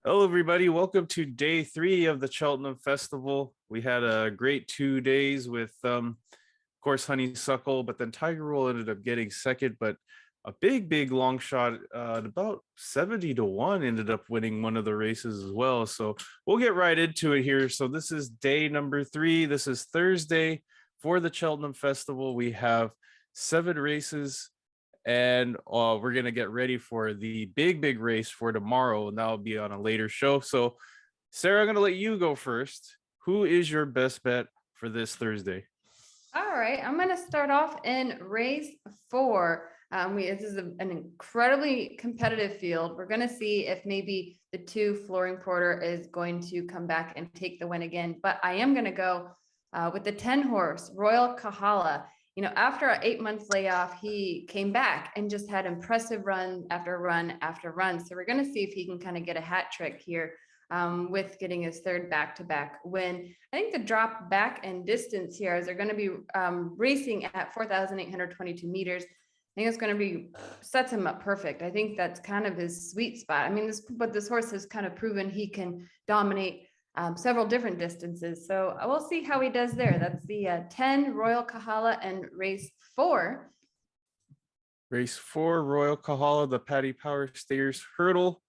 Hello, everybody. Welcome to day 3 of the Cheltenham Festival. We had a great 2 days with, of course, Honeysuckle, but then Tiger Roll ended up getting second. But a big long shot at about 70-1 ended up winning one of the races as well. So we'll get right into it here. So this is day number 3. This is Thursday for the Cheltenham Festival. We have 7 races and we're gonna get ready for the big race for tomorrow, and that'll be on a later show. So, Sarah, I'm gonna let you go first. Who is your best bet for this Thursday? All right, I'm going to start off in race 4. This is an incredibly competitive field. We're going to see if maybe the 2 Flooring Porter is going to come back and take the win again. But I am going to go with the 10 horse Royal Kahala. You know, after an 8-month layoff, he came back and just had impressive run after run after run. So we're going to see if he can kind of get a hat trick here with getting his 3rd back-to-back win. I think the drop back and distance here is they're going to be racing at 4,822 meters. I think it's going to be sets him up perfect. I think that's kind of his sweet spot. I mean, this horse has kind of proven he can dominate several different distances. So we'll see how he does there. That's the 10 Royal Kahala and race 4. Race 4, Royal Kahala, the Paddy Power Stayers Hurdle.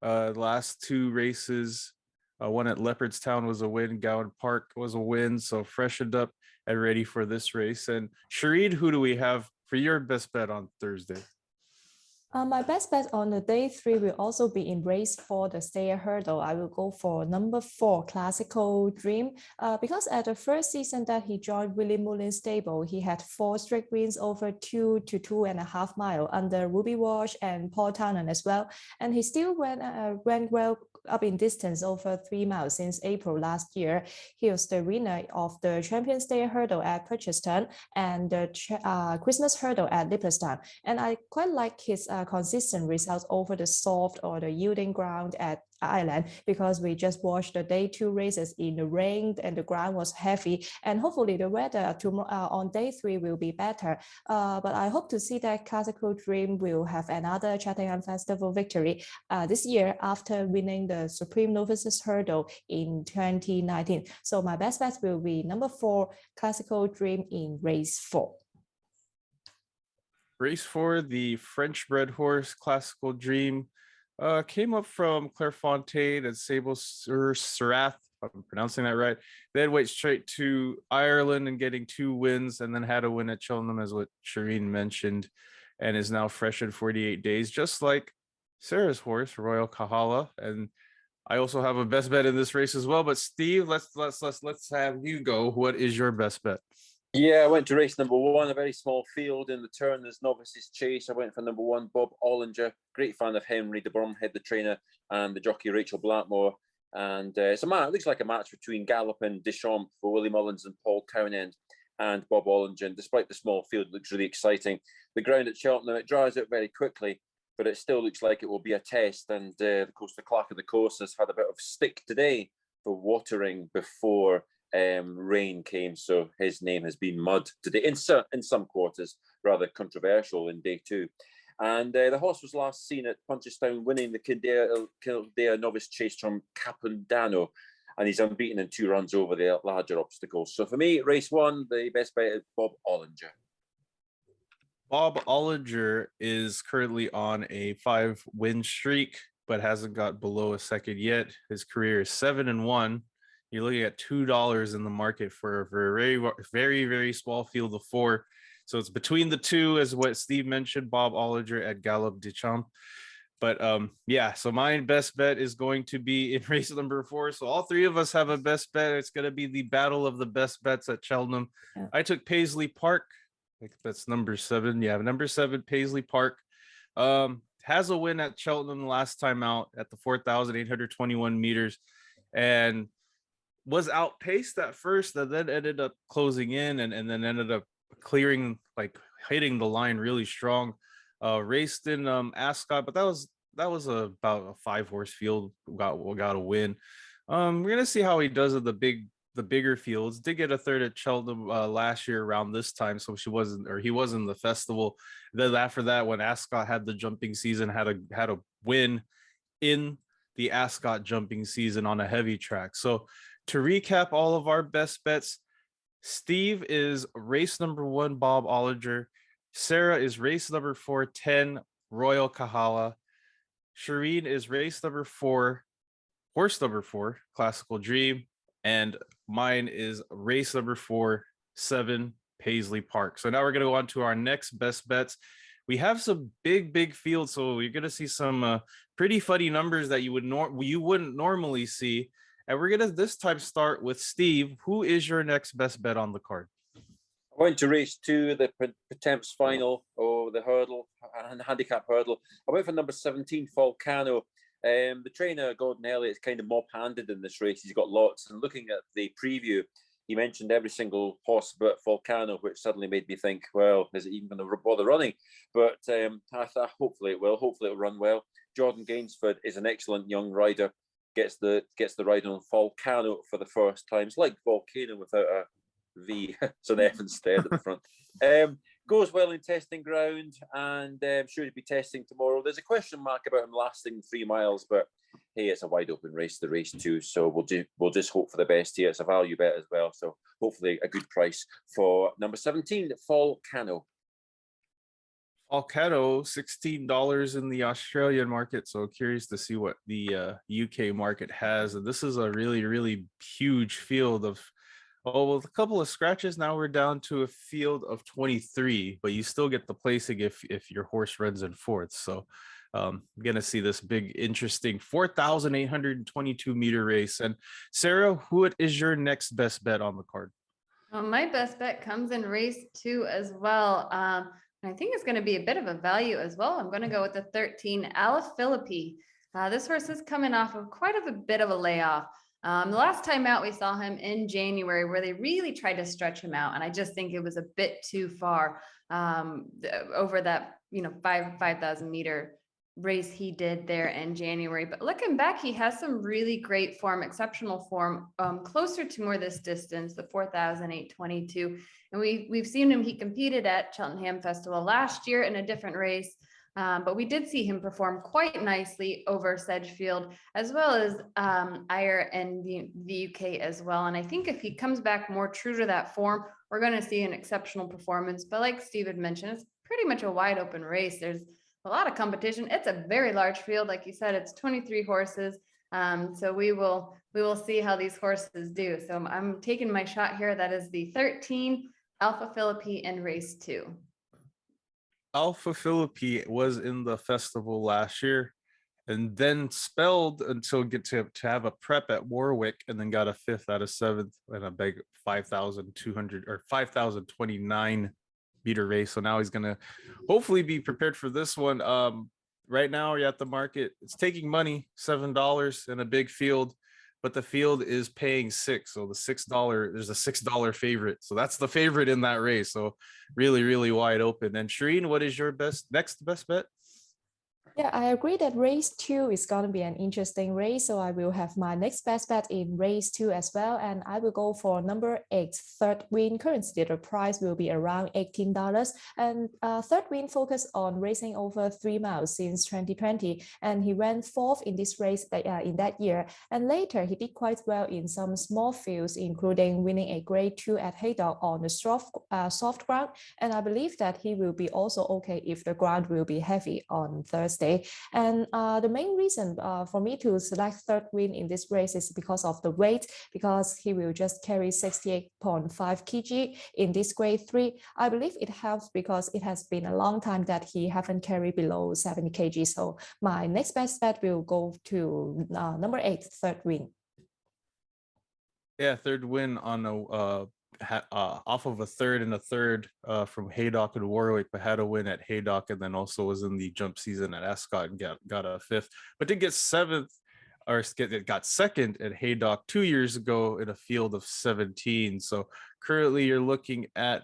Last 2 races, one at Leopardstown was a win, Gowan Park was a win, so freshened up and ready for this race. And Charene, who do we have for your best bet on Thursday? My best bet on the day 3 will also be in race 4, the Stayer Hurdle. I will go for number 4, Classical Dream, because at the first season that he joined Willie Mullins stable, he had 4 straight wins over 2 to 2.5 miles under Ruby Walsh and Paul Townend as well. And he still went well up in distance over 3 miles since April last year. He was the winner of the Champion Stayer Hurdle at Purchaston and the Christmas Hurdle at Leopardstown. And I quite like his consistent results over the soft or the yielding ground at Ireland, because we just watched the day 2 races in the rain and the ground was heavy, and hopefully the weather on day 3 will be better. But I hope to see that Classical Dream will have another Cheltenham Festival victory this year after winning the Supreme Novices Hurdle in 2019. So my best bet will be number 4, Classical Dream in race 4. Race 4, the French-bred horse Classical Dream, came up from Clairefontaine and Sable Serath, if I'm pronouncing that right. Then went straight to Ireland and getting 2 wins, and then had a win at Cheltenham, as what Charene mentioned, and is now fresh in 48 days, just like Sarah's horse, Royal Kahala. And I also have a best bet in this race as well. But Steve, let's have you go. What is your best bet? Yeah, I went to race number 1, a very small field in the Turners Novices Chase. I went for number 1, Bob Ollinger. Great fan of Henry de Bromhead, the trainer, and the jockey Rachael Blackmore. And it's a match. It looks like a match between Gallop and Deschamps for Willie Mullins and Paul Townend and Bob Ollinger. And despite the small field, it looks really exciting. The ground at Cheltenham, it dries out very quickly, but it still looks like it will be a test. And of course, the clerk of the course has had a bit of stick today for watering before rain came, so his name has been mud today in some quarters, rather controversial in day 2. And the horse was last seen at Punchestown winning the Kildare Novice Chase from Capandano, and he's unbeaten in 2 runs over the larger obstacles. So for me, race 1, the best bet is Bob Ollinger. Bob Ollinger is currently on a 5-win streak, but hasn't got below a second yet. His career is 7-1. You're looking at $2 in the market for a very small field of 4. So it's between the 2, as what Steve mentioned, Bob Ollinger at Galop Deschamps. But yeah, so my best bet is going to be in race number 4. So all 3 of us have a best bet. It's going to be the battle of the best bets at Cheltenham. Yeah. I took Paisley Park. I think that's number 7. Yeah, number 7, Paisley Park. Has a win at Cheltenham last time out at the 4,821 meters. And was outpaced at first, and then ended up closing in and then ended up clearing, like hitting the line really strong. Raced in Ascot, but that was about a 5-horse field. Got a win. We're gonna see how he does at the bigger fields. Did get a 3rd at Cheltenham last year around this time, so he was in the festival. Then after that, when Ascot had the jumping season, had a win in the Ascot jumping season on a heavy track. So to recap all of our best bets, Steve is race number 1, Bob Olinger. Sara is race number 4, 10, Royal Kahala. Charene is race number 4, horse number 4, Classical Dream. And mine is race number 4, 7, Paisley Park. So now we're going to go on to our next best bets. We have some big fields, so you're going to see some pretty funny numbers that you wouldn't normally see. And we're going to this time start with Steve. Who is your next best bet on the card? I went to race 2, the Pertemps final, or the hurdle, and handicap hurdle. I went for number 17, Volcano. The trainer, Gordon Elliott, is kind of mop-handed in this race. He's got lots. And looking at the preview, he mentioned every single horse but Volcano, which suddenly made me think, well, is it even going to bother running? But I thought hopefully it will. Hopefully it'll run well. Jordan Gainsford is an excellent young rider. Gets the ride on Volcano for the first time. It's like Volcano without a V. It's an F instead at the front. Goes well in testing ground, and sure to be testing tomorrow. There's a question mark about him lasting 3 miles, but hey, it's a wide open race, the race 2, so we'll just hope for the best here. It's a value bet as well, so hopefully a good price for number 17, Volcano. Volcano, $16 in the Australian market. So curious to see what the UK market has. And this is a really huge field of, with a couple of scratches. Now we're down to a field of 23, but you still get the placing if your horse runs in 4th. So I'm going to see this big, interesting 4,822 meter race. And Sara, who is your next best bet on the card? My best bet comes in race 2 as well. I think it's going to be a bit of a value as well. I'm going to go with the 13, Ala Philippi. This horse is coming off of quite a bit of a layoff. The last time out, we saw him in January, where they really tried to stretch him out. And I just think it was a bit too far over that, 5,000 meter race he did there in January. But looking back, he has some really great form, exceptional form, closer to more this distance, the 4,822. And we've seen him, he competed at Cheltenham Festival last year in a different race. But we did see him perform quite nicely over Sedgefield, as well as Ayr and the UK as well. And I think if he comes back more true to that form, we're going to see an exceptional performance. But like Steve had mentioned, it's pretty much a wide open race. There's a lot of competition. It's a very large field. Like you said, it's 23 horses. So we will see how these horses do. So I'm taking my shot here. That is the 13 Alpha Philippi in race 2. Alpha Philippi was in the festival last year and then spelled until get to have a prep at Warwick, and then got a 5th out of 7th and a big 5,200 or 5,029 meter race. So now he's gonna hopefully be prepared for this one. Right now you're at the market, it's taking money, $7 in a big field, but the field is paying $6. So the $6, there's a $6 favorite. So that's the favorite in that race. So really wide open. And Charene, what is your next best bet? Yeah, I agree that race 2 is going to be an interesting race. So I will have my next best bet in race 2 as well. And I will go for number 8, Third Wind. Currently, the price will be around $18. And Third Wind focused on racing over 3 miles since 2020. And he ran 4th in this race in that year. And later, he did quite well in some small fields, including winning a grade 2 at Haydock on the soft ground. And I believe that he will be also okay if the ground will be heavy on Thursday. And the main reason for me to select Third Wind in this race is because of the weight, because he will just carry 68.5 kg in this grade 3. I believe it helps because it has been a long time that he haven't carried below 70 kg. So my next best bet will go to number 8, Third Wind. Yeah, Third Wind on a off of a 3rd and a 3rd from Haydock and Warwick, but had a win at Haydock, and then also was in the jump season at Ascot and got a 5th, but did get 7th, or it got 2nd at Haydock 2 years ago in a field of 17. So currently you're looking at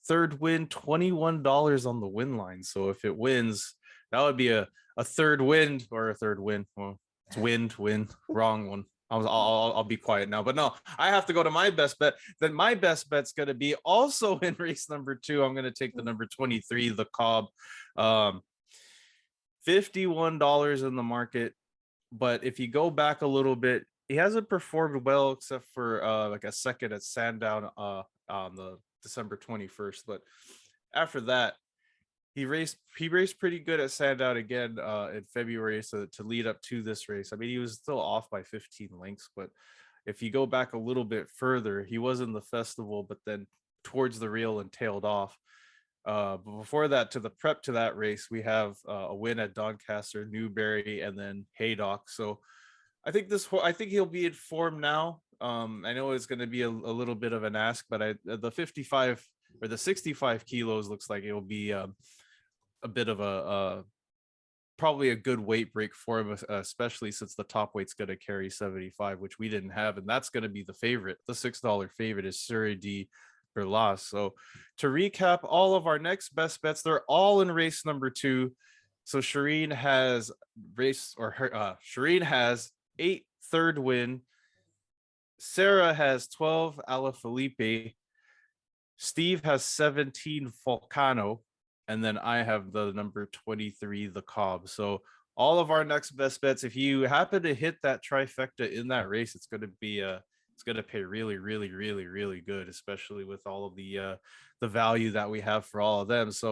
Third Wind, $21 on the win line. So if it wins, that would be a third wind or a third win. Well, it's win, wrong one. I'll be quiet now, but no, I have to go to my best bet. Then my best bet's going to be also in race number 2. I'm going to take the number 23, the Cobb. $51 in the market. But if you go back a little bit, he hasn't performed well except for like a second at Sandown on the December 21st. But after that, he raced pretty good at Sandown again in February, so to lead up to this race. I mean, he was still off by 15 lengths, but if you go back a little bit further, he was in the festival, but then towards the rail and tailed off. But before that, to the prep to that race, we have a win at Doncaster, Newbury, and then Haydock. So I think I think he'll be in form now. I know it's going to be a little bit of an ask, but the 55 or the 65 kilos looks like it will be a bit of a probably a good weight break for him, especially since the top weight's going to carry 75, which we didn't have, and that's going to be the favorite. The $6 favorite is Sara de Berlas. So to recap all of our next best bets, they're all in race number 2. So Charene has Charene has 8 third win. Sara has 12 Alaphilippe. Steve has 17 Volcano. And then I have the number 23, the Cobb. So all of our next best bets, if you happen to hit that trifecta in that race, it's going to be it's going to pay really, really, really, really good, especially with all of the value that we have for all of them. So